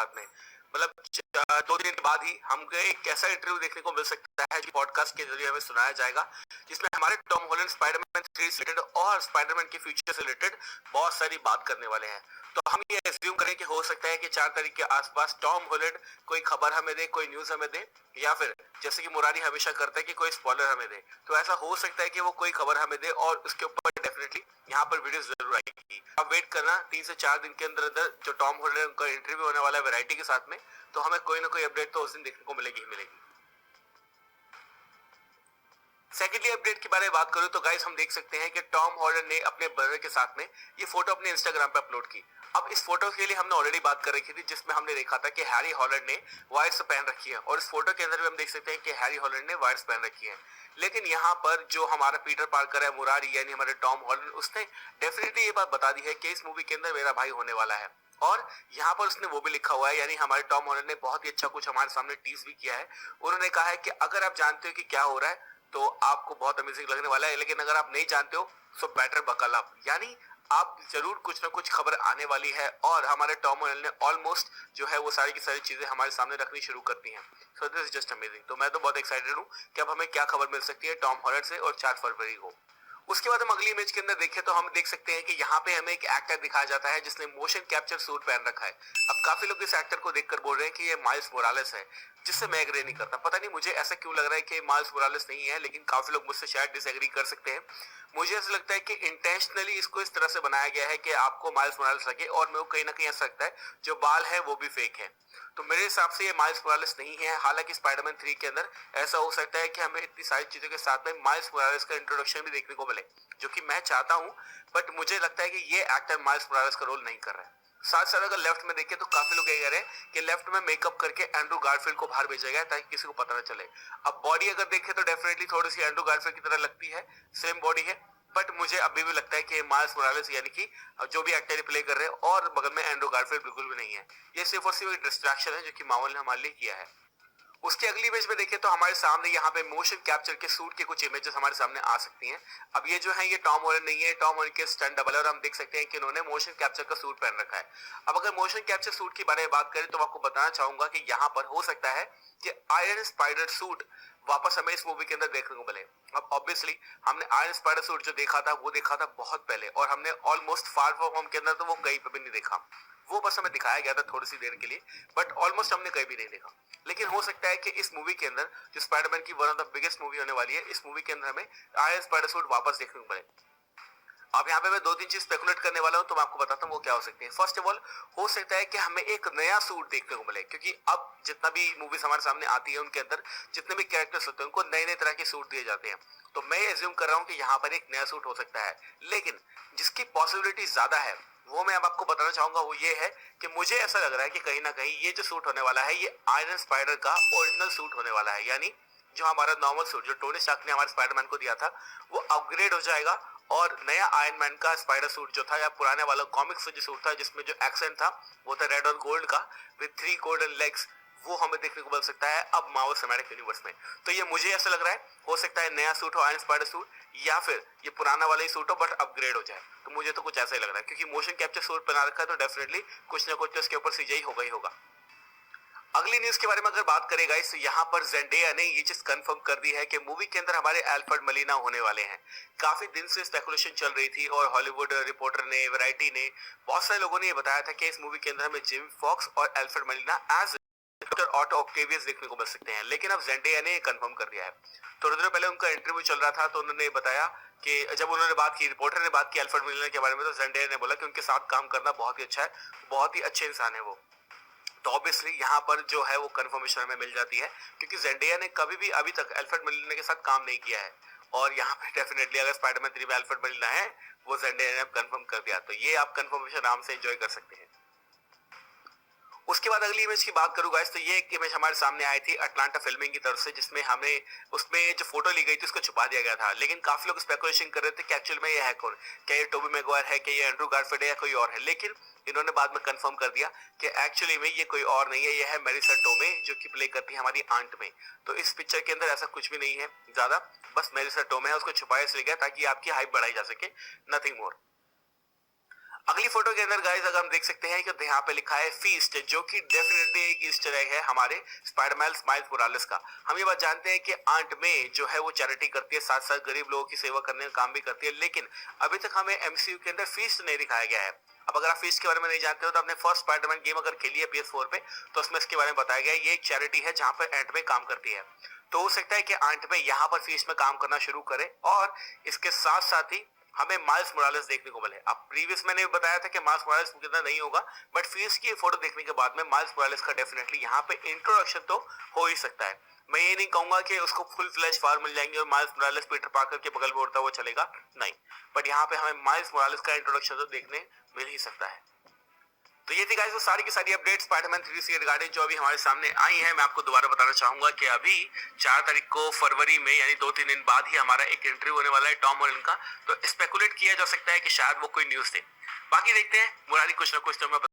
साथ में। मतलब 2 दिन के बाद ही हमको एक ऐसा इंटरव्यू देखने को मिल सकता है जो पॉडकास्ट के जरिए हमें सुनाया जाएगा, जिसमें हमारे टॉम हॉलैंड स्पाइडरमैन 3 से रिलेटेड और स्पाइडरमैन के फ्यूचर से रिलेटेड बहुत सारी बात करने वाले हैं। तो हम ये एज्यूम करें कि हो सकता है कि 4 तारीख के आसपास टॉम हॉलैंड कोई खबर हमें दे, कोई न्यूज हमें दे, या फिर जैसे कि मुरारी हमेशा करता है कि कोई स्पॉइलर हमें दे। तो ऐसा हो सकता है कि वो कोई खबर हमें दे और उसके ऊपर डेफिनेटली यहाँ पर वीडियो जरूर आएगी। अब वेट करना 3 से 4 दिन के अंदर अंदर जो टॉम हॉलैंड का इंटरव्यू होने वाला है वैरायटी के साथ में, तो हमें कोई ना कोई अपडेट तो उस दिन देखने को मिलेगी ही मिलेगी। सेकेंडली अपडेट के बारे में बात करूं तो गाइस हम देख सकते हैं कि टॉम हॉलैंड ने अपने ब्रदर के साथ में ये फोटो अपने इंस्टाग्राम पे अपलोड की। अब इस फोटो के लिए हमने ऑलरेडी बात कर रखी थी, जिसमें हमने देखा था कि हैरी हॉलैंड ने वायर्स पहन रखी है, और इस फोटो के अंदर भी हम देख सकते हैं कि हैरी हॉलैंड ने वायर्स पहन रखी है। लेकिन यहाँ पर जो हमारा पीटर पार्कर है, मुरारी यानी हमारे टॉम हॉलैंड, उसने डेफिनेटली ये बात बता दी है कि इस मूवी के अंदर मेरा भाई होने वाला है। और यहाँ पर उसने वो भी लिखा हुआ है, यानी हमारे टॉम हॉलैंड ने बहुत ही अच्छा कुछ हमारे सामने टीज भी किया है। उन्होंने कहा है कि अगर आप जानते हो कि क्या हो रहा है तो आपको बहुत अमेजिंग लगने वाला है, लेकिन अगर आप नहीं जानते हो सो बेटर बकल अप, यानी आप जरूर कुछ ना कुछ खबर आने वाली है। और हमारे टॉम हॉलैंड ने ऑलमोस्ट जो है वो सारी की सारी चीजें हमारे सामने रखनी शुरू करती हैं। So this is just amazing. तो मैं तो बहुत एक्साइटेड हूँ कि अब हमें क्या खबर मिल सकती है टॉम हॉलैंड से, और 4 फरवरी को। उसके बाद हम अगली इमेज के अंदर देखें तो हम देख सकते हैं कि यहाँ पे हमें एक एक्टर दिखाया जाता है जिसने मोशन कैप्चर सूट पहन रखा है। अब काफी लोग इस एक्टर को देखकर बोल रहे हैं कि ये माइल्स मोरालेस है, जिससे मैं एग्री नहीं करता। पता नहीं मुझे ऐसा क्यों लग रहा है कि माइल्स मोरालेस नहीं है, लेकिन काफी लोग मुझसे शायद डिसएग्री कर सकते हैं। मुझे ऐसा लगता है कि इंटेंशनली इसको इस तरह से बनाया गया है कि आपको माइल्स मोरालेस लगे, और मेरे को कहीं ना कहीं ऐसा लगता है जो बाल है वो भी फेक है। तो मेरे हिसाब से ये माइल्स मोरालेस नहीं है। हालांकि स्पाइडरमैन 3 के अंदर ऐसा हो सकता है कि हमें इतनी सारी चीजों के साथ में माइल्स मोरालेस का इंट्रोडक्शन भी देखने को मिले, जो कि मैं चाहता हूं। बट मुझे लगता है कि ये एक्टर माइल्स मोरालेस का रोल नहीं कर रहा है। साथ साथ अगर लेफ्ट में देखें तो काफी लोग ये कह रहे हैं कि लेफ्ट में मेकअप करके एंड्रू गारफील्ड को बाहर भेजा गया ताकि किसी को पता ना चले। अब बॉडी अगर देखें तो डेफिनेटली थोड़ी सी एंड्रू गारफील्ड की तरह लगती है, सेम बॉडी है। बट मुझे अभी भी लगता है कि माइल्स मोरालेस यानी कि जो भी एक्टर प्ले कर रहे हैं, और बगल में एंड्रू गारफील्ड बिल्कुल भी नहीं है। ये सिर्फ और सिर्फ एक डिस्ट्रैक्शन है जो कि मार्वल ने हमारे लिए किया है। उसकी अगली इमेज में देखें तो हमारे सामने यहाँ पे मोशन कैप्चर के सूट के कुछ इमेजेस हमारे सामने आ सकती हैं। अब ये जो है ये टॉम हॉलैंड नहीं है, टॉम हॉलैंड के स्टंट डबल है, और हम देख सकते हैं कि इन्होंने मोशन कैप्चर का सूट पहन रखा है। अब अगर मोशन कैप्चर सूट के बारे में बात करें तो मैं आपको बताना चाहूंगा कि यहाँ पर हो सकता है कि आयरन स्पाइडर सूट वापस हमें इस मूवी के अंदर देखने को मिले। अब ऑब्वियसली हमने आयरन स्पाइडर सूट जो देखा था वो देखा था बहुत पहले, और हमने ऑलमोस्ट फार फ्रॉम होम के अंदर तो वो कहीं पर भी नहीं देखा। वो बस हमें दिखाया गया था थोड़ी सी देर के लिए, बट ऑलमोस्ट हमने कहीं भी नहीं देखा। लेकिन हो सकता है कि इस मूवी के अंदर जो स्पाइडरमैन की one of the biggest movie होने वाली है, इस मूवी के अंदर हमें आयरन स्पाइडर सूट वापस देखने को मिले। अब यहाँ पे मैं 2-3 चीज स्पेकुलेट करने वाला हूँ, तो मैं आपको बताता हूँ वो क्या हो सकती है। फर्स्ट ऑफ ऑल हो सकता है कि हमें एक नया सूट देखने को मिले, क्योंकि अब जितना भी मूवीज हमारे सामने आती है उनके अंदर जितने भी कैरेक्टर्स होते हैं उनको नए नए तरह के सूट दिए जाते हैं। तो मैं एज्यूम कर रहा हूँ कि यहाँ पर एक नया सूट हो सकता है, लेकिन जिसकी पॉसिबिलिटी ज्यादा है वो मैं अब आपको बताना चाहूंगा वो ये है कि मुझे ऐसा लग रहा है कि कहीं ना कहीं ये जो सूट होने वाला है ये आयरन स्पाइडर का ओरिजिनल सूट होने वाला है। यानी जो हमारा नॉर्मल सूट जो टोनी स्टार्क ने हमारे स्पाइडरमैन को दिया था वो अपग्रेड हो जाएगा, और नया आयरन मैन का स्पाइडर सूट जो था, या पुराने वाला कॉमिक्स जो सूट था जिसमें जो एक्सेंट था वो था रेड और गोल्ड का विद 3 गोल्डन लेग्स, वो हमें देखने को मिल सकता है अब मार्वल सिनेमैटिक यूनिवर्स में। तो ये मुझे ऐसा लग रहा है हो सकता है नया सूट हो आयरन स्पाइडर सूट, या फिर ये पुराना वाला ही सूट हो बट अपग्रेड हो जाए। तो मुझे तो कुछ ऐसा ही लग रहा है, क्योंकि मोशन कैप्चर सूट बना रखा है तो डेफिनेटली कुछ ना कुछ तो इसके ऊपर सीजीआई होगा ही होगा। अगली न्यूज के बारे में अगर बात करें गाइस, तो यहाँ पर जेंडेया ने ये चीज कंफर्म कर दी है कि मूवी के अंदर हमारे अल्फ्रेड मोलिना होने वाले हैं। काफी दिन से स्पेकुलेशन चल रही थी, और हॉलीवुड रिपोर्टर ने, वैरायटी ने, बहुत सारे लोगों ने ये बताया था कि इस मूवी के अंदर हमें जेमी फॉक्स और Alfred Molina as Doctor Otto Octavius देखने को मिल सकते हैं। लेकिन अब जेंडेया ने कंफर्म कर दिया है। थोड़ी देर पहले उनका इंटरव्यू चल रहा था तो उन्होंने बताया कि जब उन्होंने बात की, रिपोर्टर ने बात की अल्फ्रेड मोलिना के बारे में, तो जेंडेया ने बोला कि उनके साथ काम करना बहुत ही अच्छा है, बहुत ही अच्छे इंसान है वो। तो ऑब्वियसली यहाँ पर जो है वो कंफर्मेशन हमें मिल जाती है, क्योंकि जेंडेया ने कभी भी अभी तक अल्फ्रेड मोलिना के साथ काम नहीं किया है, और यहाँ पे डेफिनेटली अगर स्पाइडरमैन 3 में अल्फ्रेड मोलिना है वो जेंडेया ने कंफर्म कर दिया, तो ये आप कंफर्मेशन आराम से एंजॉय कर सकते हैं। उसके बाद अगली इमेज की बात करूँ गाइस, तो ये एक इमेज हमारे सामने आई थी अटलांटा फिल्मिंग की तरफ से, जिसमें हमें उसमें जो फोटो ली गई थी उसको छुपा दिया गया था। लेकिन काफी लोग स्पेकुलेशन कर रहे थे कि एक्चुअल में ये है कौन, क्या ये टोबी मैगवायर है, क्या ये एंड्रू गारफील्ड है, या कोई और है। लेकिन इन्होंने बाद में कंफर्म कर दिया कि एक्चुअली में ये कोई और नहीं है, ये है मेरिसा टोमे, जो कि प्ले करती है हमारी आंट में। तो इस पिक्चर के अंदर ऐसा कुछ भी नहीं है ज्यादा, बस मेरिसा टोमे है, उसको छुपाया इसलिए गया ताकि आपकी हाइप बढ़ाई जा सके, नथिंग मोर। अगली फोटो के अंदर गाइस अगर हम देख सकते हैं कि यहाँ पे लिखा है फीस्ट, जो कि डेफिनेटली एक ईस्टर एग है हमारे स्पाइडरमैन माइल्स मोरालेस का। हम ये बात जानते हैं कि आंट मे जो है वो चैरिटी करती है, साथ साथ गरीब लोगों की सेवा करने का काम भी करती है, लेकिन अभी तक हमें एमसीयू के अंदर फीस्ट नहीं दिखाया गया है। अब अगर आप फीस्ट के बारे में नहीं जानते हो तो आपने फर्स्ट स्पाइडरमैन गेम अगर खेली है PS4 पे तो उसमें इसके बारे में बताया गया है। ये एक चैरिटी है जहां पर एंट में काम करती है, तो हो सकता है कि आंट में यहाँ पर फीस्ट में काम करना शुरू करे और इसके साथ साथ ही हमें माइल्स मोरालेस देखने को मिले। अब प्रीवियस मैंने बताया था कि माइल्स मोरालेस कितना नहीं होगा, बट फीस्ट की फोटो देखने के बाद में माइल्स मोरालेस का डेफिनेटली यहाँ पे इंट्रोडक्शन तो हो ही सकता है। मैं ये नहीं कहूंगा कि उसको फुल फ्लैश फार मिल जाएंगे और माइल्स मोरालेस पीटर पार्कर के बगल में उड़ता हुआ चलेगा, नहीं, बट यहाँ पे हमें माइल्स मोरालेस का इंट्रोडक्शन तो देखने मिल ही सकता है। तो ये थी गाइस वो सारी की सारी अपडेट्स स्पाइडरमैन 3 से रिगार्डिंग जो अभी हमारे सामने आई है। मैं आपको दोबारा बताना चाहूंगा कि अभी 4 तारीख को फरवरी में यानी 2-3 दिन बाद ही हमारा एक इंटरव्यू होने वाला है टॉम हॉलैंड का, तो स्पेकुलेट किया जा सकता है कि शायद वो कोई न्यूज दे। बाकी देखते हैं, मुरारी कुछ ना कुछ तो मैं